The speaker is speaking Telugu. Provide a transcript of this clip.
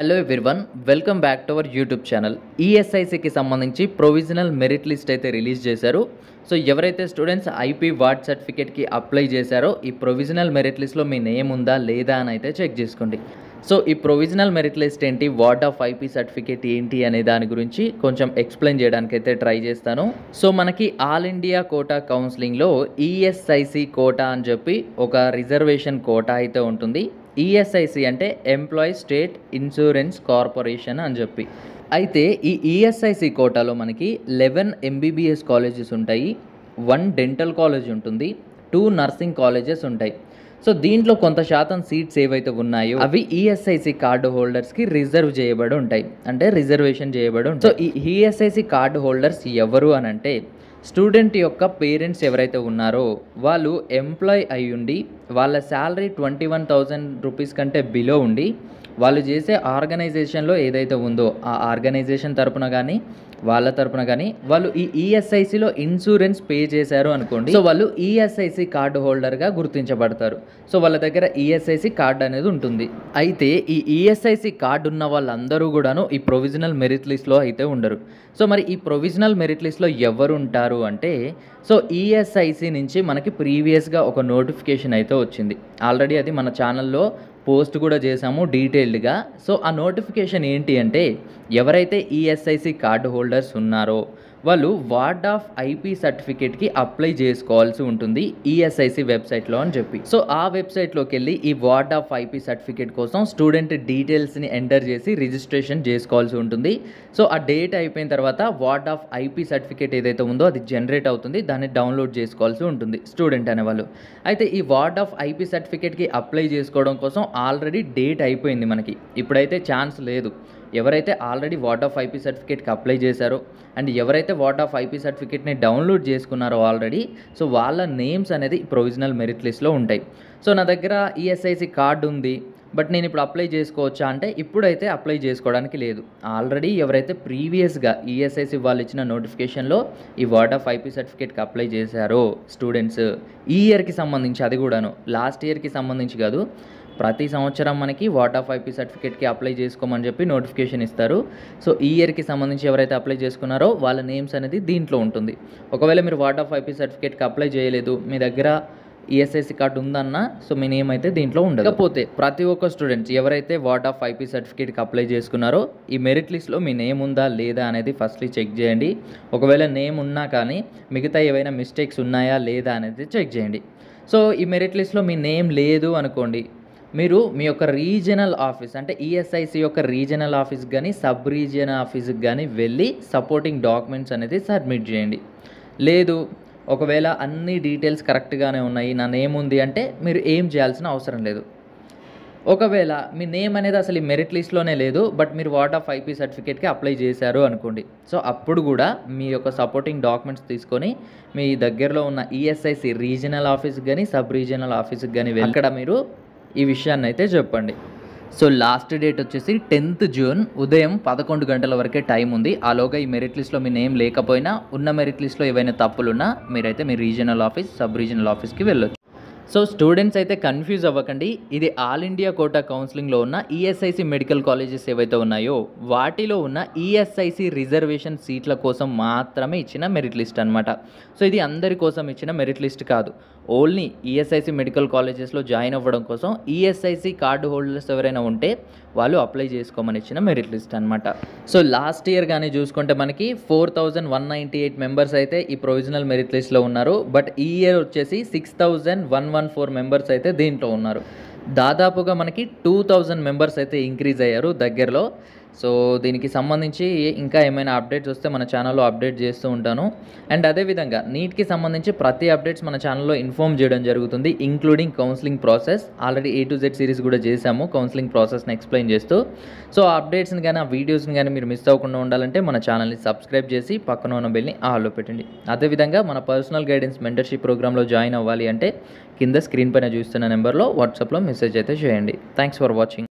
Hello everyone, welcome back to our YouTube channel. ఈఎస్ఐసికి సంబంధించి ప్రొవిజనల్ మెరిట్ లిస్ట్ అయితే రిలీజ్ చేశారు. సో ఎవరైతే స్టూడెంట్స్ ఐపీ వార్డ్ సర్టిఫికేట్కి అప్లై చేశారో ఈ ప్రొవిజనల్ మెరిట్ లిస్ట్లో మీ నేమ్ ఉందా లేదా అని అయితే చెక్ చేసుకోండి. సో ఈ ప్రొవిజనల్ మెరిట్ లిస్ట్ ఏంటి, వార్డ్ ఆఫ్ ఐపీ సర్టిఫికేట్ ఏంటి అనే దాని గురించి కొంచెం ఎక్స్ప్లెయిన్ చేయడానికి అయితే ట్రై చేస్తాను. సో మనకి ఆల్ ఇండియా కోటా కౌన్సిలింగ్లో ఈఎస్ఐసి కోటా అని చెప్పి ఒక రిజర్వేషన్ కోటా అయితే ఉంటుంది. ఈఎస్ఐసి అంటే ఎంప్లాయీ స్టేట్ ఇన్సూరెన్స్ కార్పొరేషన్ అని చెప్పి. అయితే ఈ ఈఎస్ఐసి కోటాలో మనకి 11 ఎంబీబీఎస్ కాలేజెస్ ఉంటాయి, 1 డెంటల్ కాలేజ్ ఉంటుంది, 2 నర్సింగ్ కాలేజెస్ ఉంటాయి. సో దీంట్లో కొంత శాతం సీట్స్ ఏవైతే ఉన్నాయో అవి ఈఎస్ఐసి కార్డు హోల్డర్స్కి రిజర్వ్ చేయబడి ఉంటాయి, అంటే రిజర్వేషన్ చేయబడి ఉంటాయి. సో ఈ ఈఎస్ఐసి కార్డు హోల్డర్స్ ఎవరు అని అంటే స్టూడెంట్ యొక్క పేరెంట్స్ ఎవరైతే ఉన్నారో వాళ్ళు ఎంప్లాయ్ అయి ఉండి వాళ్ళ శాలరీ 21,000 రూపీస్ కంటే బిలో ఉండి వాళ్ళు చేసే ఆర్గనైజేషన్లో ఏదైతే ఉందో ఆ ఆర్గనైజేషన్ తరపున కానీ వాళ్ళ తరపున కానీ వాళ్ళు ఈ ఈఎస్ఐసిలో ఇన్సూరెన్స్ పే చేశారు అనుకోండి, సో వాళ్ళు ఈఎస్ఐసి కార్డు హోల్డర్గా గుర్తించబడతారు. సో వాళ్ళ దగ్గర ఈఎస్ఐసి కార్డు అనేది ఉంటుంది. అయితే ఈ ఈఎస్ఐసి కార్డు ఉన్న వాళ్ళందరూ కూడాను ఈ ప్రొవిజనల్ మెరిట్ లిస్ట్లో అయితే ఉండరు. సో మరి ఈ ప్రొవిజనల్ మెరిట్ లిస్ట్లో ఎవరు ఉంటారు అంటే, సో ఈఎస్ఐసి నుంచి మనకి ప్రీవియస్గా ఒక నోటిఫికేషన్ అయితే వచ్చింది. ఆల్రెడీ అది మన ఛానల్లో పోస్ట్ కూడా చేసాము డీటెయిల్డ్గా. సో ఆ నోటిఫికేషన్ ఏంటి అంటే, ఎవరైతే ఈఎస్ఐసి కార్డు హోల్డర్స్ ఉన్నారో వాళ్ళు వార్డ్ ఆఫ్ ఐపీ సర్టిఫికేట్కి అప్లై చేసుకోవాల్సి ఉంటుంది ఈఎస్ఐసి వెబ్సైట్లో అని చెప్పి. సో ఆ వెబ్సైట్లోకి వెళ్ళి ఈ వార్డ్ ఆఫ్ ఐపీ సర్టిఫికేట్ కోసం స్టూడెంట్ డీటెయిల్స్ని ఎంటర్ చేసి రిజిస్ట్రేషన్ చేసుకోవాల్సి ఉంటుంది. సో ఆ డేట్ అయిపోయిన తర్వాత వార్డ్ ఆఫ్ ఐపీ సర్టిఫికేట్ ఏదైతే ఉందో అది జనరేట్ అవుతుంది, దాన్ని డౌన్లోడ్ చేసుకోవాల్సి ఉంటుంది స్టూడెంట్ అనేవాళ్ళు. అయితే ఈ వార్డ్ ఆఫ్ ఐపీ సర్టిఫికేట్కి అప్లై చేసుకోవడం కోసం ఆల్రెడీ డేట్ అయిపోయింది మనకి, ఇప్పుడైతే ఛాన్స్ లేదు. ఎవరైతే ఆల్రెడీ వార్డ్ ఆఫ్ ఐపీ సర్టిఫికేట్కి అప్లై చేశారో అండ్ ఎవరైతే వార్డ్ ఆఫ్ ఐపీ సర్టిఫికేట్ని డౌన్లోడ్ చేసుకున్నారో ఆల్రెడీ, సో వాళ్ళ నేమ్స్ అనేది ప్రొవిజనల్ మెరిట్ లిస్ట్లో ఉంటాయి. సో నా దగ్గర ఈఎస్ఐసి కార్డు ఉంది, బట్ నేను ఇప్పుడు అప్లై చేసుకోవచ్చా అంటే ఇప్పుడైతే అప్లై చేసుకోవడానికి లేదు. ఆల్రెడీ ఎవరైతే ప్రీవియస్గా ఈఎస్ఐసి వాళ్ళు ఇచ్చిన నోటిఫికేషన్లో ఈ వార్డ్ ఆఫ్ ఐపీ సర్టిఫికేట్కి అప్లై చేశారో స్టూడెంట్స్, ఈ ఇయర్కి సంబంధించి, అది కూడాను లాస్ట్ ఇయర్కి సంబంధించి కాదు, ప్రతి సంవత్సరం మనకి వార్డ్ ఆఫ్ ఐపీ సర్టిఫికేట్కి అప్లై చేసుకోమని చెప్పి నోటిఫికేషన్ ఇస్తారు. సో ఈ ఇయర్కి సంబంధించి ఎవరైతే అప్లై చేసుకున్నారో వాళ్ళ నేమ్స్ అనేది దీంట్లో ఉంటుంది. ఒకవేళ మీరు వార్డ్ ఆఫ్ ఐపీ సర్టిఫికేట్కి అప్లై చేయలేదు, మీ దగ్గర ఈఎస్ఐసి కార్డు ఉందన్నా, సో మీ నేమ్ అయితే దీంట్లో ఉండదు. కాకపోతే ప్రతి ఒక్క స్టూడెంట్స్ ఎవరైతే వార్డ్ ఆఫ్ ఐపీ సర్టిఫికేట్కి అప్లై చేసుకున్నారో ఈ మెరిట్ లిస్ట్లో మీ నేమ్ ఉందా లేదా అనేది ఫస్ట్లీ చెక్ చేయండి. ఒకవేళ నేమ్ ఉన్నా కానీ మిగతా ఏవైనా మిస్టేక్స్ ఉన్నాయా లేదా అనేది చెక్ చేయండి. సో ఈ మెరిట్ లిస్ట్లో మీ నేమ్ లేదు అనుకోండి, మీరు మీ యొక్క రీజనల్ ఆఫీస్ అంటే ఈఎస్ఐసి యొక్క రీజనల్ ఆఫీస్కి కానీ సబ్ రీజియన్ ఆఫీస్కి కానీ వెళ్ళి సపోర్టింగ్ డాక్యుమెంట్స్ అనేది సబ్మిట్ చేయండి. లేదు, ఒకవేళ అన్ని డీటెయిల్స్ కరెక్ట్గానే ఉన్నాయి, నా నేమ్ ఉంది అంటే మీరు ఏం చేయాల్సిన అవసరం లేదు. ఒకవేళ మీ నేమ్ అనేది అసలు ఈ మెరిట్ లిస్ట్లోనే లేదు, బట్ మీరు వార్డ్ ఆఫ్ ఐపీ సర్టిఫికేట్కి అప్లై చేశారు అనుకోండి, సో అప్పుడు కూడా మీ యొక్క సపోర్టింగ్ డాక్యుమెంట్స్ తీసుకొని మీ దగ్గరలో ఉన్న ఈఎస్ఐసి రీజనల్ ఆఫీస్కి కానీ సబ్ రీజనల్ ఆఫీస్కి కానీ వెళ్ళి అక్కడ మీరు ఈ విషయాన్ని అయితే చెప్పండి. సో లాస్ట్ డేట్ వచ్చేసి 10th జూన్ ఉదయం 11 గంటల వరకే టైం ఉంది. ఆలోగా ఈ మెరిట్ లిస్ట్లో మీ నేమ్ లేకపోయినా, ఉన్న మెరిట్ లిస్ట్లో ఏవైనా తప్పులున్నా మీరైతే మీ రీజనల్ ఆఫీస్ సబ్ రీజనల్ ఆఫీస్కి వెళ్ళొచ్చు. సో స్టూడెంట్స్ అయితే కన్ఫ్యూజ్ అవ్వకండి, ఇది ఆల్ ఇండియా కోటా కౌన్సిలింగ్లో ఉన్న ఈఎస్ఐసి మెడికల్ కాలేజెస్ ఏవైతే ఉన్నాయో వాటిలో ఉన్న ఈఎస్ఐసి రిజర్వేషన్ సీట్ల కోసం మాత్రమే ఇచ్చిన మెరిట్ లిస్ట్ అనమాట. సో ఇది అందరి కోసం ఇచ్చిన మెరిట్ లిస్ట్ కాదు, ఓన్లీ ఈఎస్ఐసి మెడికల్ కాలేజెస్లో జాయిన్ అవ్వడం కోసం ఈఎస్ఐసి కార్డు హోల్డర్స్ ఎవరైనా ఉంటే వాళ్ళు అప్లై చేసుకోమని ఇచ్చిన మెరిట్ లిస్ట్ అనమాట. సో లాస్ట్ ఇయర్ కానీ చూసుకుంటే మనకి 4,198 మెంబర్స్ అయితే ఈ ప్రొవిజనల్ మెరిట్ లిస్ట్లో ఉన్నారు, బట్ ఈ ఇయర్ వచ్చేసి 6,114 మెంబర్స్ అయితే దీంట్లో ఉన్నారు. దాదాపుగా మనకి 2,000 మెంబర్స్ అయితే ఇంక్రీజ్ అయ్యారు దగ్గరలో. సో దీనికి సంబంధించి ఇంకా ఏమైనా అప్డేట్స్ వస్తే మన ఛానల్లో అప్డేట్ చేస్తూ ఉంటాను. అండ్ అదేవిధంగా నీట్కి సంబంధించి ప్రతి అప్డేట్స్ మన ఛానల్లో ఇన్ఫార్మ్ చేయడం జరుగుతుంది, including counselling process. Already A to Z series కూడా చేశాము కౌన్సిలింగ్ ప్రాసెస్ని ఎక్స్ప్లెయిన్ చేస్తూ. సో ఆ అప్డేట్స్ని కానీ ఆ వీడియోస్ని కానీ మీరు మిస్ అవ్వకుండా ఉండాలంటే మన ఛానల్ని సబ్స్క్రైబ్ చేసి పక్కన ఉన్న బెల్ని ఆల్లో పెట్టండి. అదేవిధంగా మన పర్సనల్ గైడెన్స్ మెంటర్షిప్ ప్రోగ్రాంలో జాయిన్ అవ్వాలి అంటే కింద స్క్రీన్ పైన చూస్తున్న నెంబర్లో వాట్సాప్లో మెసేజ్ అయితే చేయండి. Thanks for watching.